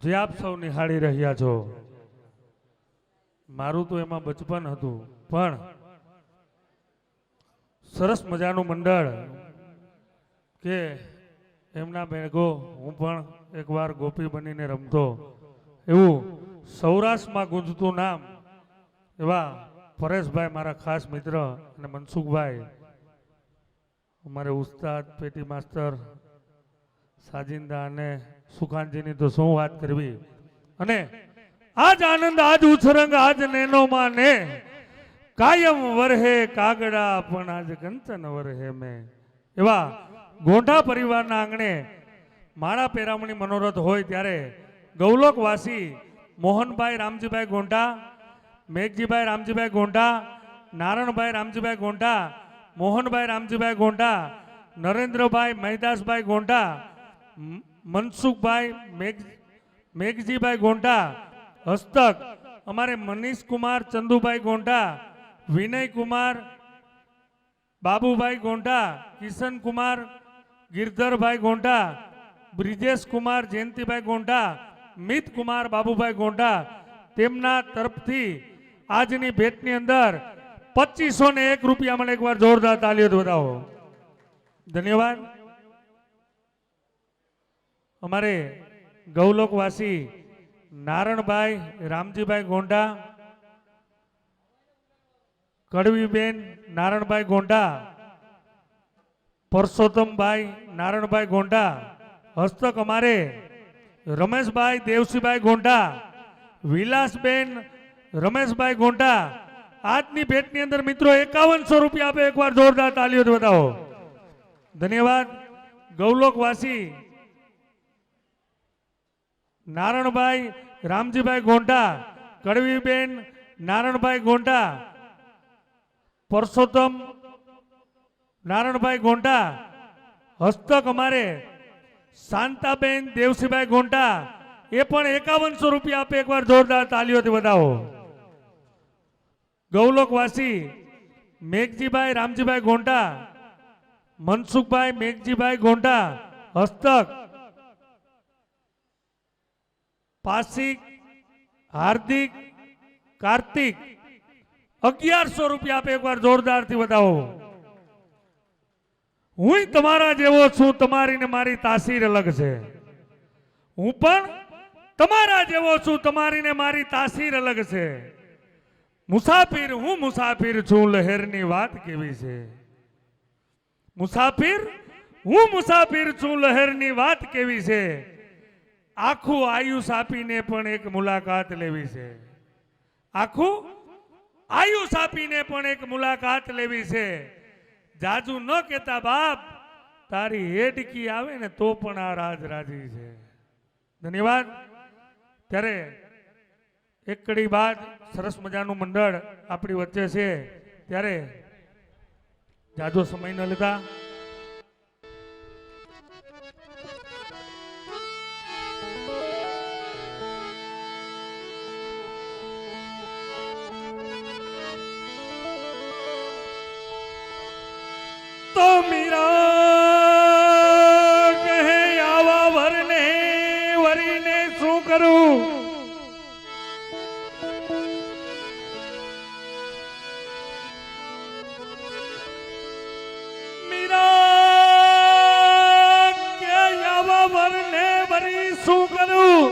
જે આપ સૌ નિહાળી રહ્યા છો, મારું તો એમાં બચપન હતું, પણ સરસ મજાનું મંડળ કે એમના ભેગો હું પણ એકવાર ગોપી બનીને રમતો, એવું સૌરાષ્ટ્રમાં ગુંજતું નામ એવા પરેશભાઈ મારા ખાસ મિત્ર અને મનસુખભાઈ અમારે ઉસ્તાદ પેટી માસ્ટર સાજિંદા અને સુખાનજીની તો શું વાત કરવી. અને આજ આનંદ આજ ઉછરંગ આજ નેનો માને કાયમ વરહે કાગડા પણ આજ કંચન વરહે મેં. એવા ગોંઢા પરિવારના આંગણે માળા પેરામણી મનોરથ હોય ત્યારે ગૌલોકવાસી મોહનભાઈ રામજીભાઈ ગોંઢા, મેઘજીભાઈ રામજીભાઈ ગોંઢા, નારણભાઈ રામજીભાઈ ગોંઢા, મોહનભાઈ રામજીભાઈ ગોંઢા, નરેન્દ્રભાઈ મહિદાસભાઈ ગોંઢા, મનસુખભાઈ મેઘજીભાઈ ગોંઢા, હસ્તક અમારે મનીષ કુમાર ચંદુભાઈ ગોંઢા, વિનય કુમાર બાબુભાઈ ગોંઢા, કિશન કુમાર ગિરધરભાઈ ગોંઢા, બ્રિજેશ કુમાર જયંતિભાઈ ગોંઢા, મિત કુમાર બાબુભાઈ ગોંઢા, તેમના તરફથી આજની ભેટની અંદર 2501 રૂપિયા મને એકવાર જોરદાર તાલીઓ બતાવો. ધન્યવાદ. અમારે ગૌલોકવાસી નારણભાઈ રામજીભાઈ ગોંઢા, કડવીબેન નારણભાઈ ગોંઢા, પરસોત્તમભાઈ નારણભાઈ ગોંઢા, હસ્તક અમારે રમેશભાઈ દેવસીભાઈ ગોંઢા, વિલાસબેન રમેશભાઈ ગોંઢા. આજની ભેટની અંદર મિત્રો 5100 રૂપિયા આપે, એકવાર જોરદાર તાલીઓ બતાવો. ધન્યવાદ. ગૌલોકવાસી નારણભાઈ રામજીભાઈ ગોંઢા, કડવીબેન નારણભાઈ ગોંઢા, પરસોત્તમ નારણભાઈ ગોંઢા, હસ્તક અમારે શાંતાબેન દેવસીભાઈ ગોંઢા, એ પણ 5100 રૂપિયા આપે, એકવાર જોરદાર તાલીઓથી બતાવો. ગૌલોકવાસી મેઘજીભાઈ રામજીભાઈ ગોંઢા, મનસુખભાઈ મેઘજીભાઈ ગોંઢા, હસ્તક પાસિક હાર્દિક કાર્તિક 1100 રૂપિયા આપે, એકવાર જોરદારથી બતાવો. હું તમારા જેવો છું, તમારી ને મારી તાસીર અલગ છે. હું પણ તમારા જેવો છું, તમારી ને મારી તાસીર અલગ છે. મુસાફિર હું મુસાફિર છું, લહેરની વાત કેવી છે. મુસાફિર હું મુસાફિર છું, લહેરની વાત કેવી છે. આખું આયુષ આપીને પણ એક મુલાકાત લેવી છે. આખું આયુષ આપીને પણ એક મુલાકાત લેવી છે. જાજુ ન કેતા બાપ, તારી હેડકી આવે ને તો પણ આ રાજ રાજી છે. ધન્યવાદ. ત્યારે એક કડી બાદ સરસ મજાનું મંડળ આપણી વચ્ચે છે, ત્યારે જાજો સમય ન લેતા તો મીરા કહે આવા વરને વરીને શું કરું. મીરા કે આવા વરને વરી શું કરું.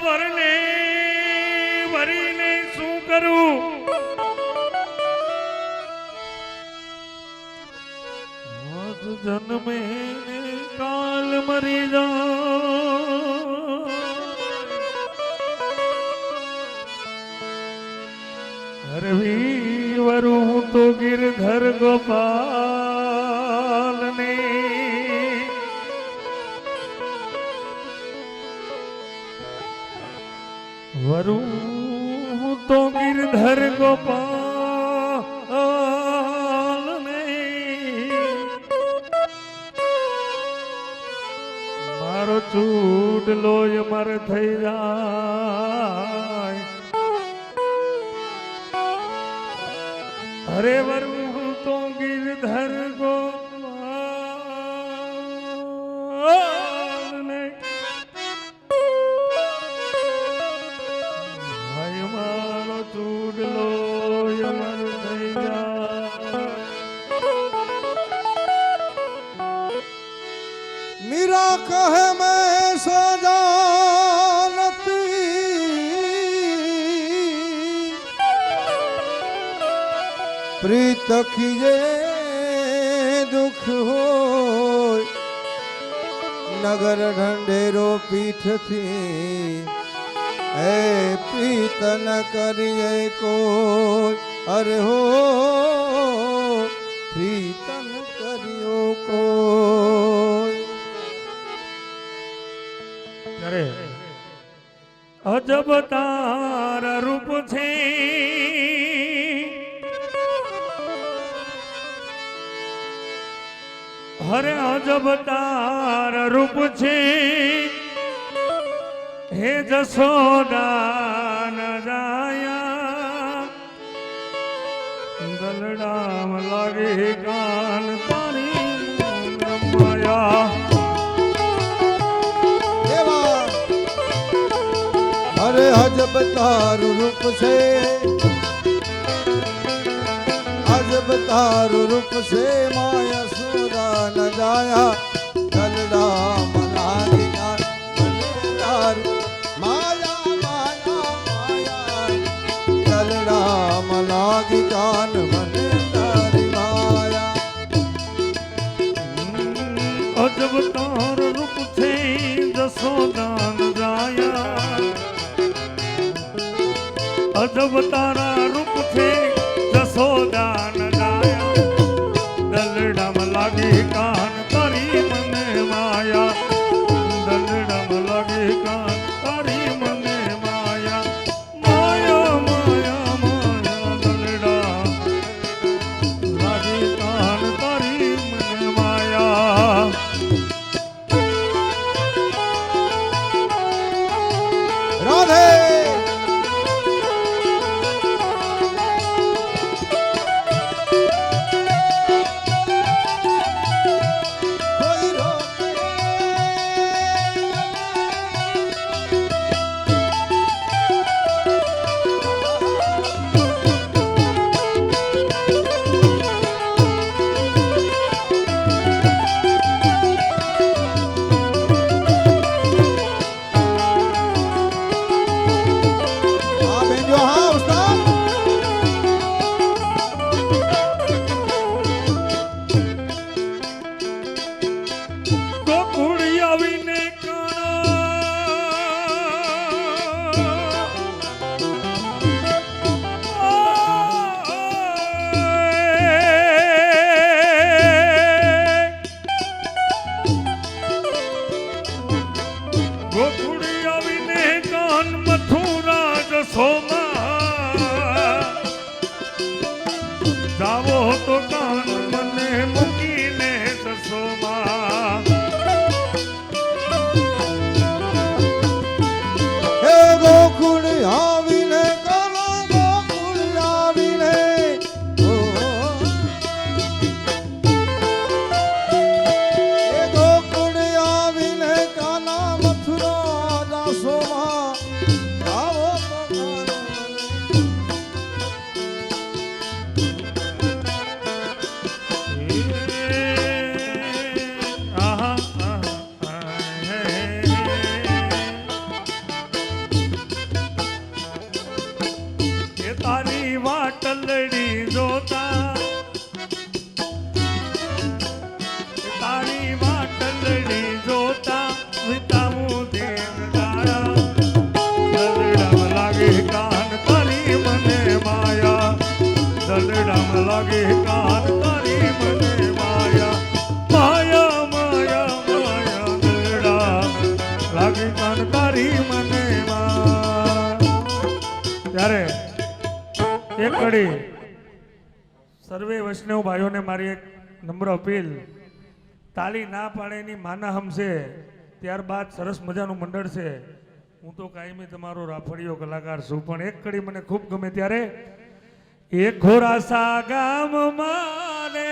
વરને વરીને શું કરું. જન્મે કાલ મરી હરવી વરું તો ગિરધર ગોપાલ ને વરું તો ગિરધર ગોપાલ ને મારો ચૂડલો મારે થઈ જાય અરે વરું તો ગિરધર ગોપાલ ને ભાઈ મારો ચૂડલો મારે થઈ જાય मीरा कहे मैं सजानती प्रीत खीजे दुख हो नगर ढंढेरो पीठ थी ए प्रीत न करिए कोई अरे हो प्रीत न करियो कोई અરે અજબ તારા રૂપ છે હરે અજબ તારા રૂપ છે હે જશોદા ન જાયા દલડામ લાગે કાન તારી રમાયા अरे अजब तारू रूप से अजब तारू रूप से माया सुरा न जाया दलड़ा मना तारू माया माया माया दलड़ा मलागी कान मन तारी माया अजब तार रूप से जसोदा न जाया अजब तारा रूप थे जसोदा न जाया दलडम लागी कान तारी મને માયા દલડમ લાગી કાન તારી મને માયા માયા માયા માયા દલડા લાગી કાન તારી મને માયા राधे જાવો તો કાન મને મૂકીને સસોમાં હે ગોકુળ આવીને કરો ગોકુળ આવીને હે ગોકુળ આવીને કાના મથુરા દાસોમાં જાવો તો કાન તારી વાટલડી જોતા તારી વાટલડી જોતા વિતાવું દેન દાડા દલડામ લાગે કાન તારી મને માયા દલડામ લાગે કાન તારી મને માયા માયા માયા માયા દલડા લાગે કાન તારી મને માયા ત્યારે એક કડી સર્વે વૈષ્ણવ ભાઈઓને મારી એક નમ્ર અપીલ તાલી ના પાડેની માના હમશે ત્યારબાદ સરસ મજાનું મંડળ છે. હું તો કાયમી તમારો રાફડિયો કલાકાર છું, પણ એક કડી મને ખૂબ ગમે ત્યારે એક ખોરાસા ગામમાં રે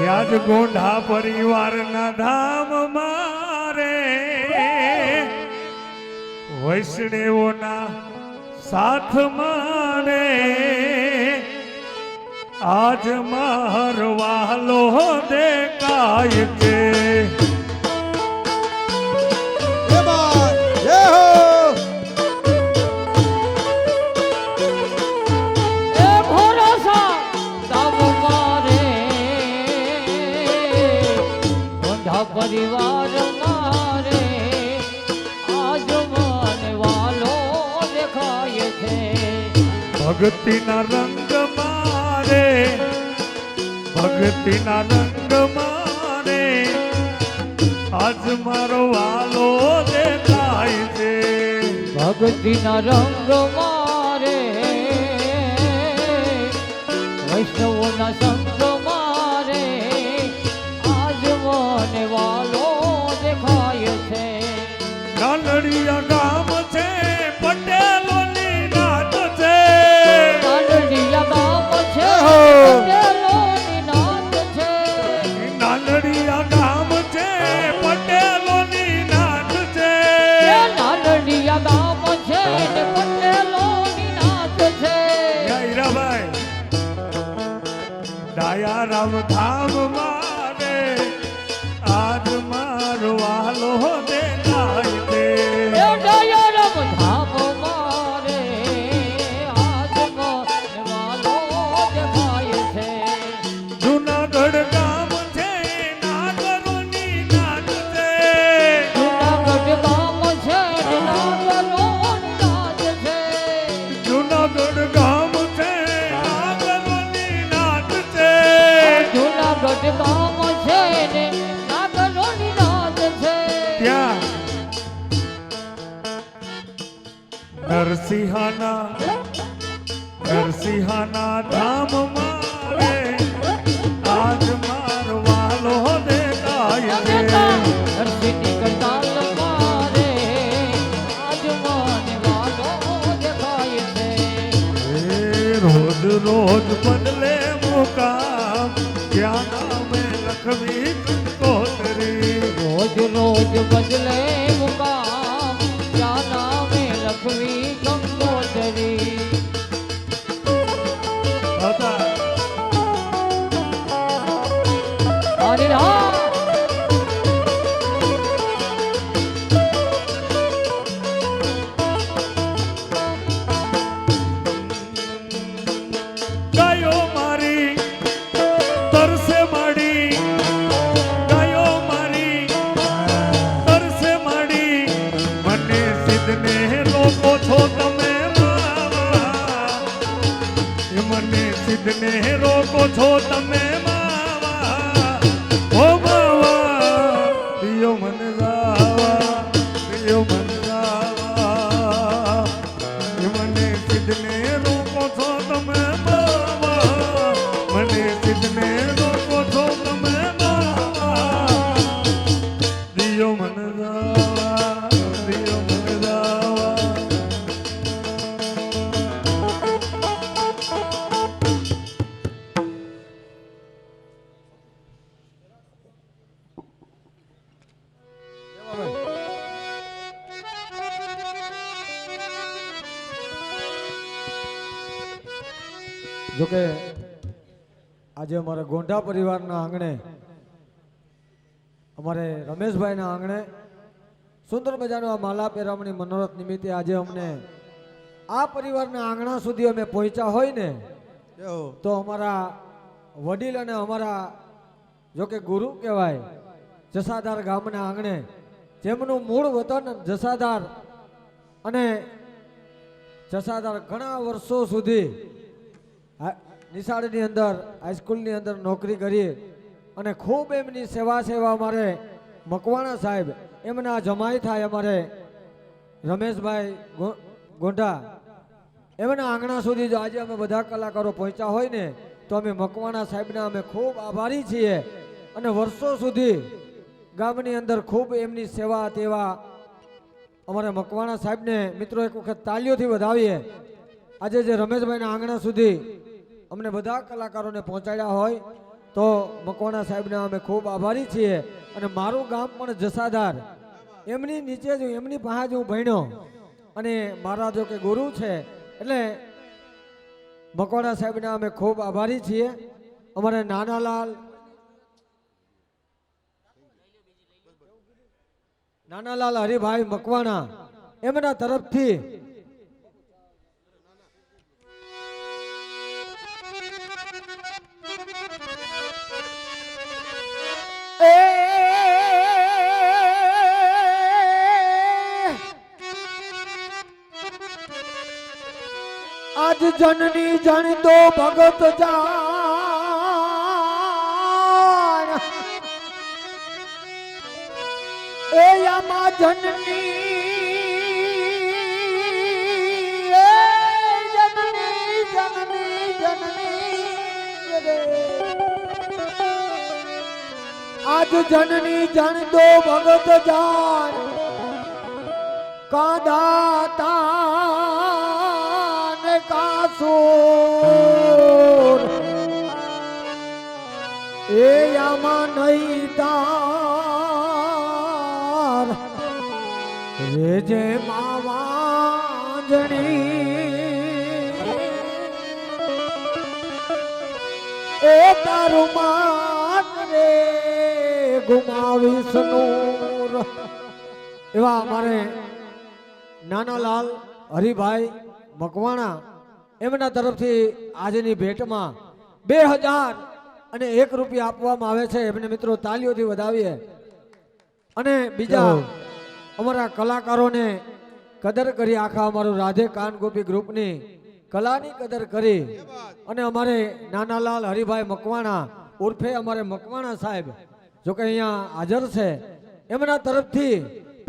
યાદ ગોંઢા પરિવારના ધામમાં રે વૈષ્ણવોના સાથમાં રે આજ મારવાલો દેખાય છે. એમાં જય હો. એ ભરોસા તબ મારે ઓંધા પરિવાર મારે આજ મને વાલો દેખાય છે. ભક્તિના રંગ મારે ભક્તિના રંગ મારે આજ મારો વાલો દેખાય છે. ભક્તિના રંગ મારે વૈષ્ણવોના સંગ મારે આજ મને વાલો દેખાય છે. નાનડિયા ગામ છે પટેલોની નાત છે. નાનડિયા ગામ છે પટેલોની નાત છે. નાનડિયા ગામ છે પટેલોની નાત છે. એ નાનડિયા ગામ છે ને પટેલોની નાત છે. જય હીરાભાઈ ડાયા રામ ધામ મારે આજ મારો વાલો દેખાય છે. એ દયારામ ધામ મારે આજ મને વાલો દેખાય છે. જુનાગઢ ગામ છે નાગરોની નાત છે. જુનાગઢ ગામ છે ને નાગરોની નાત છે. જુનાગઢ ગામ છે નાગરોની નાત છે. જુનાગઢ ગામ છે ને નાગરોની નાત છે. ત્યાં નરસિંહાના ધામ મારે આજ મારો વાલો દેખાય છે. હર્ષિની કરતાલ મારે આજ મને વાલો દેખાય છે. એ રોજ રોજ બદલે મુકામ ત્યાં નામે લખવી કંકોત્રી. રોજ રોજ બદલે મુકામ ત્યાં નામે લખવી કંકોત્રી. હતા હરે રામ ગાયો મારી તરસે માડી ગાયો મારી તરસે માડી મને સિદ્ધને રોકો છો તમે માવા. એ મને સિદ્ધને રોકો છો તમે માવા. ઓ માવા દિયો મને જાવા દિયો મને જાવા. એ મને સિદ્ધને રોકો છો તમે માવા. મને સિદ્ધને રોકો છો તમે માવા. દિયો મને જાવા દિયો મને જાવા. જોકે આજે અમારા ગોંઢા પરિવારના આંગણે અમારે રમેશભાઈના આંગણે સુંદર મજાનો આ માલા પેરામણી મનોરથ નિમિત્તે આજે અમને આ પરિવારના આંગણા સુધી અમે પહોંચ્યા હોય ને તો અમારા વડીલ અને અમારા જોકે ગુરુ કહેવાય જસાધાર ગામના આંગણે જેમનું મૂળ વતન જસાધાર અને જસાધાર ઘણા વર્ષો સુધી નિશાળની અંદર હાઈસ્કૂલની અંદર નોકરી કરી અને ખૂબ એમની સેવા અમારે મકવાણા સાહેબ એમના જમાઈ થાય અમારે રમેશભાઈ ગોંઢા એમના આંગણા સુધી જો આજે અમે બધા કલાકારો પહોંચ્યા હોય ને તો અમે મકવાણા સાહેબના અમે ખૂબ આભારી છીએ અને વર્ષો સુધી ગામની અંદર ખૂબ એમની સેવા તેવા અમારા મકવાણા સાહેબને મિત્રો એક વખત તાલીઓથી વધાવીએ. આજે જે રમેશભાઈના આંગણા સુધી અમને બધા કલાકારોને પહોંચાડ્યા હોય તો મકવાણા સાહેબના અમે ખૂબ આભારી છીએ. અને મારું ગામ પણ જસાધાર, એમની નીચે જ એમની પાસે જ હું ભણ્યો અને મારા જો કે ગુરુ છે, એટલે મકવાણા સાહેબના અમે ખૂબ આભારી છીએ. અમારે નાનાલાલ હરિભાઈ મકવાણા એમના તરફથી આજ જનની જણતો ભગત જાણ એ યામા જનની જનની જનની જનની રે આજ જનની જણતો ભગત જાણ કાદાતા કાસુર એ યામાં નહીં તાર રે જે માવાજણી એ તારું માત રે ગુમાવીશ નૂર. એવા અમારે નાનાલાલ હરિભાઈ મકવાણા એમના તરફથી આજની ભેટમાં 2001 રૂપિયા આપવામાં આવે છે. એમને મિત્રો તાલીઓથી વધાવીએ. અને બીજા અમારા કલાકારોને કદર કરી, આખા અમારું રાધે કાન ગોપી ગ્રુપની કલાની કદર કરી અને અમારે નાનાલાલ હરિભાઈ મકવાણા ઉર્ફે અમારે મકવાણા સાહેબ જો કે અહીંયા હાજર છે, એમના તરફથી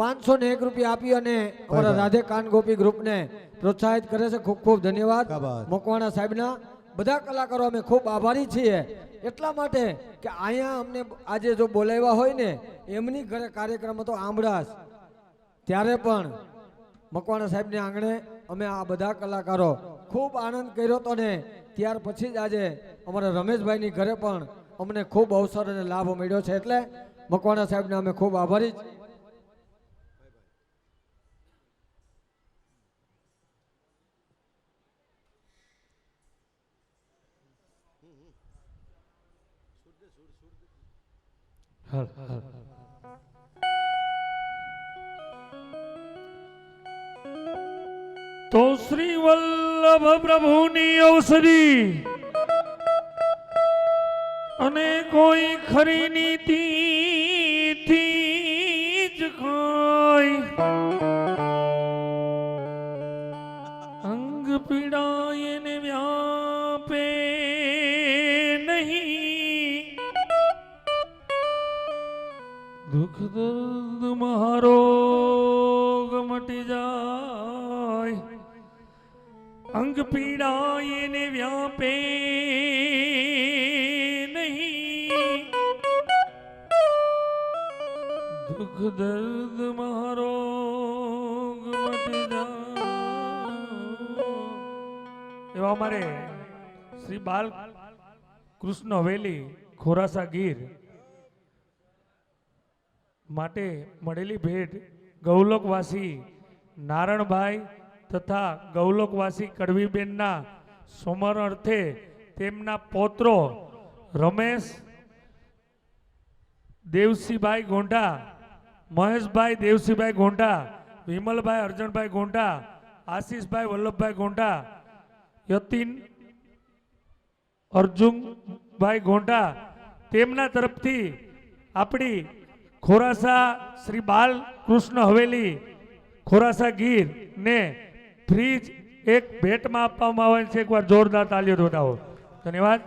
501 રૂપિયા આપી અને અમારા રાધે કાન ગોપી ગ્રુપને પ્રોત્સાહિત કરે છે. ખૂબ ખૂબ ધન્યવાદ મકવાણા સાહેબના. બધા કલાકારો અમે ખૂબ આભારી છીએ એટલા માટે કે અહીંયા અમને આજે જો બોલાવ્યા હોય ને એમની ઘરે કાર્યક્રમ હતો આંબળાસ, ત્યારે પણ મકવાણા સાહેબને આંગણે અમે આ બધા કલાકારો ખૂબ આનંદ કર્યો હતો ને ત્યાર પછી જ આજે અમારા રમેશભાઈની ઘરે પણ અમને ખૂબ અવસર અને લાભ મળ્યો છે. એટલે મકવાણા સાહેબને અમે ખૂબ આભારી છીએ. તો શ્રી વલ્લભ પ્રભુની ઔષધિ અને કોઈ ખરી નીતિથી જ ખાય અંગ પીડાય ને વ્યાપે નહીં, દુઃખ દર્દ મારો મટી જાય. અંગ પીડાય ને વ્યાપે નહીં, દુઃખ દર્દ મારો મટી જાય. એવા અમારે શ્રી બાલ કૃષ્ણ હવેલી ખોરાસા ગીર માટે મળેલી ભેટ ગૌલોકવાસી નારણભાઈ તથા ગૌલોકવાસી કડવીબેનના સમરણ અર્થે તેમના પૌત્રો રમેશ દેવસીભાઈ ગોંઢા, મહેશભાઈ દેવસીભાઈ ગોંઢા, વિમલભાઈ અર્જણભાઈ ગોંઢા, આશીષભાઈ વલ્લભભાઈ ગોંઢા, યતીન અર્જુનભાઈ ગોંઢા તેમના તરફથી આપણી ખોરાસા શ્રી બાલ કૃષ્ણ હવેલી ખોરાસા ગીર ને ફ્રીજ એક ભેટમાં આપવામાં આવે છે. એકવાર જોરદાર તાલીઓ બતાવો. ધન્યવાદ.